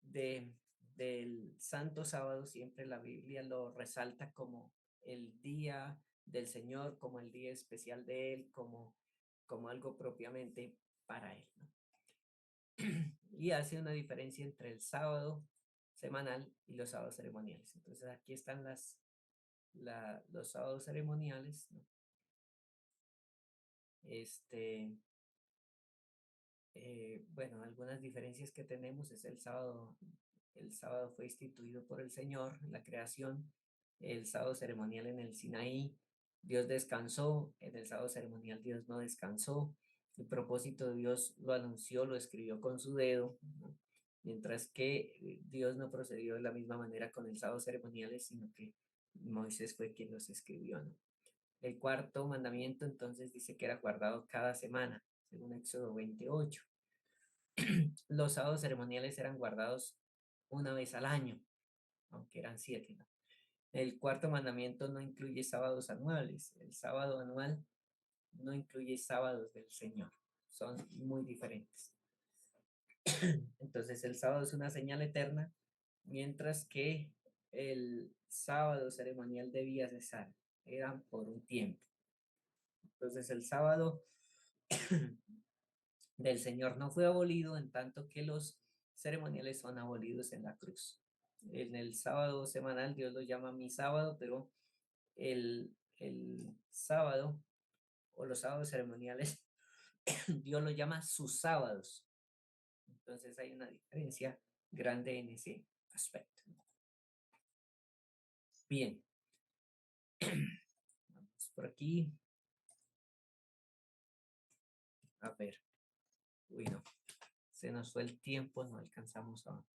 de, del Santo Sábado, siempre la Biblia lo resalta como el día del Señor, como el día especial de Él, como algo propiamente para Él, ¿no? Y hace una diferencia entre el sábado semanal y los sábados ceremoniales. Entonces aquí están los sábados ceremoniales, ¿no? Este, bueno, algunas diferencias que tenemos es el sábado fue instituido por el Señor, la creación, el sábado ceremonial en el Sinaí, Dios descansó, en el sábado ceremonial Dios no descansó, el propósito de Dios lo anunció, lo escribió con su dedo, ¿no? Mientras que Dios no procedió de la misma manera con el sábado ceremoniales, sino que Moisés fue quien los escribió, ¿no? El cuarto mandamiento entonces dice que era guardado cada semana, según Éxodo 28. Los sábados ceremoniales eran guardados una vez al año, aunque eran 7, ¿no? El cuarto mandamiento no incluye sábados anuales. El sábado anual no incluye sábados del Señor. Son muy diferentes. Entonces el sábado es una señal eterna, mientras que el sábado ceremonial debía cesar. Eran por un tiempo. Entonces el sábado del Señor no fue abolido, en tanto que los ceremoniales son abolidos en la cruz. En el sábado semanal Dios lo llama mi sábado, pero el sábado o los sábados ceremoniales Dios lo llama sus sábados. Entonces hay una diferencia grande en ese aspecto. Bien, vamos por aquí. A ver, uy, no, se nos fue el tiempo, no alcanzamos a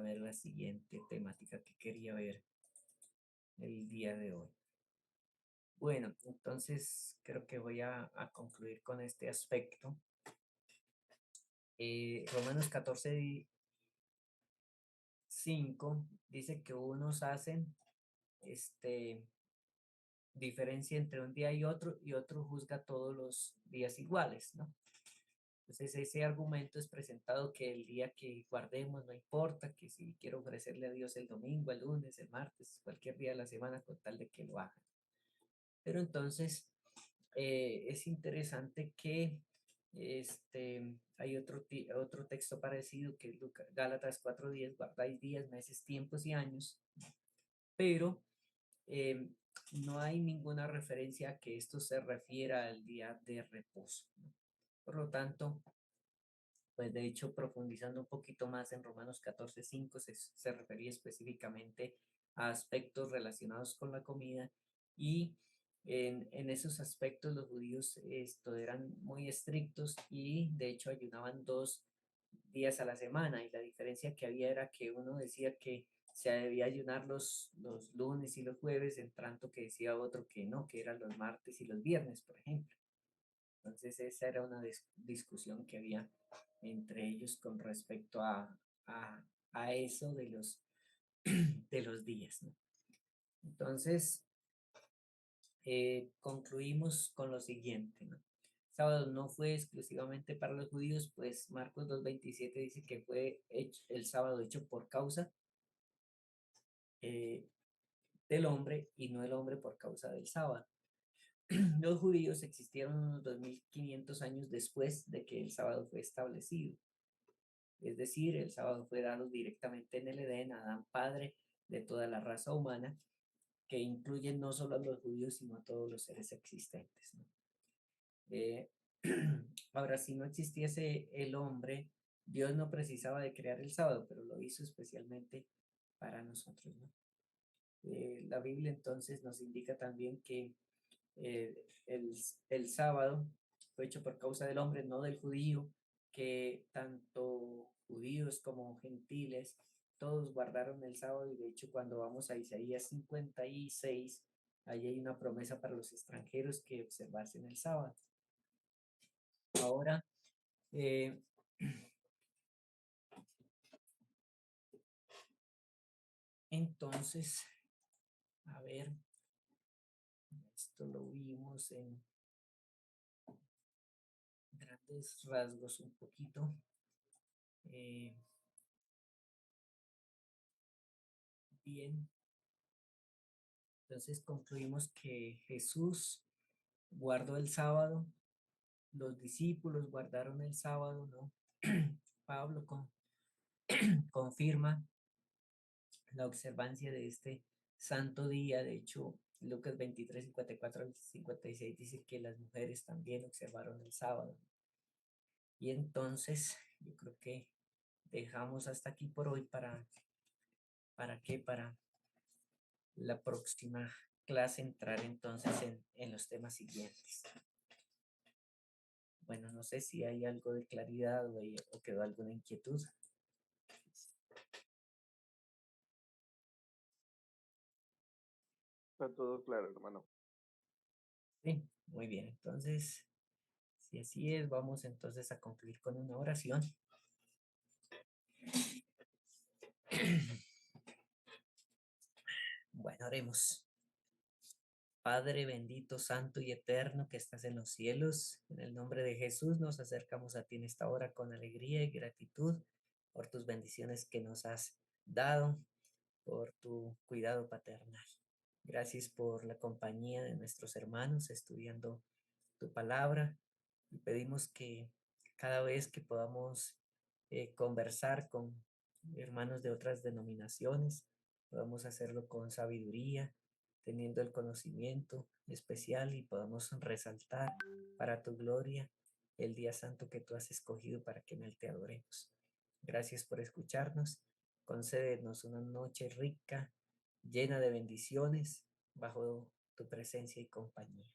ver la siguiente temática que quería ver el día de hoy. Bueno, entonces creo que voy a concluir con este aspecto. Romanos 14:5 dice que unos hacen este, diferencia entre un día y otro juzga todos los días iguales, ¿no? Entonces ese argumento es presentado que el día que guardemos no importa, que si quiero ofrecerle a Dios el domingo, el lunes, el martes, cualquier día de la semana con tal de que lo haga. Pero entonces es interesante que hay otro texto parecido que es Gálatas 4:10, guardáis días, meses, tiempos y años, pero eh, no hay ninguna referencia a que esto se refiera al día de reposo, ¿no? Por lo tanto, pues de hecho, profundizando un poquito más en Romanos 14:5, se refería específicamente a aspectos relacionados con la comida y en esos aspectos los judíos eran muy estrictos y de hecho ayunaban 2 días a la semana y la diferencia que había era que uno decía que se debía ayunar los lunes y los jueves, en tanto que decía otro que no, que eran los martes y los viernes, por ejemplo. Entonces esa era una discusión que había entre ellos con respecto a, a eso de los días, ¿no? Entonces, concluimos con lo siguiente, ¿no? Sábado no fue exclusivamente para los judíos, pues Marcos 2:27 dice que fue el sábado hecho por causa eh, del hombre y no el hombre por causa del sábado. Los judíos existieron unos 2500 años después de que el sábado fue establecido. Es decir, el sábado fue dado directamente en el Edén a Adán, padre de toda la raza humana, que incluye no solo a los judíos, sino a todos los seres existentes, ¿no? Eh, ahora, si no existiese el hombre, Dios no precisaba de crear el sábado, pero lo hizo especialmente para nosotros, ¿no? La Biblia entonces nos indica también que eh, el, el sábado fue hecho por causa del hombre, no del judío, que tanto judíos como gentiles, todos guardaron el sábado y de hecho cuando vamos a Isaías 56, ahí hay una promesa para los extranjeros que observasen el sábado. Ahora, eh, entonces, a ver, esto lo vimos en grandes rasgos un poquito. Eh, bien, entonces concluimos que Jesús guardó el sábado, los discípulos guardaron el sábado, ¿no? Pablo confirma la observancia de este santo día. De hecho, Lucas 23, 54 al 56 dice que las mujeres también observaron el sábado. Y entonces, yo creo que dejamos hasta aquí por hoy ¿para qué? Para la próxima clase entrar entonces en los temas siguientes. Bueno, no sé si hay algo de claridad o quedó alguna inquietud. Está todo claro, hermano. Sí, muy bien. Entonces, si así es, vamos entonces a concluir con una oración. Bueno, oremos. Padre bendito, santo y eterno que estás en los cielos, en el nombre de Jesús nos acercamos a ti en esta hora con alegría y gratitud por tus bendiciones que nos has dado, por tu cuidado paternal. Gracias por la compañía de nuestros hermanos estudiando tu palabra y pedimos que cada vez que podamos conversar con hermanos de otras denominaciones, podamos hacerlo con sabiduría, teniendo el conocimiento especial y podamos resaltar para tu gloria el día santo que tú has escogido para que en él te adoremos. Gracias por escucharnos. Concédenos una noche rica, llena de bendiciones, bajo tu presencia y compañía.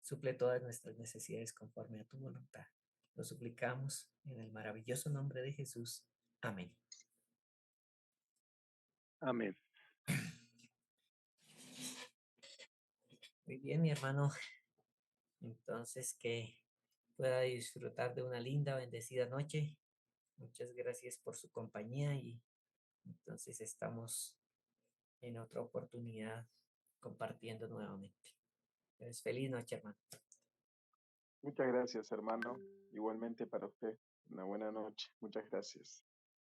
Suple todas nuestras necesidades conforme a tu voluntad. Lo suplicamos en el maravilloso nombre de Jesús. Amén. Amén. Muy bien, mi hermano. Entonces, que pueda disfrutar de una linda, bendecida noche. Muchas gracias por su compañía y entonces estamos en otra oportunidad compartiendo nuevamente. Entonces, feliz noche, hermano. Muchas gracias, hermano. Igualmente para usted. Una buena noche. Muchas gracias.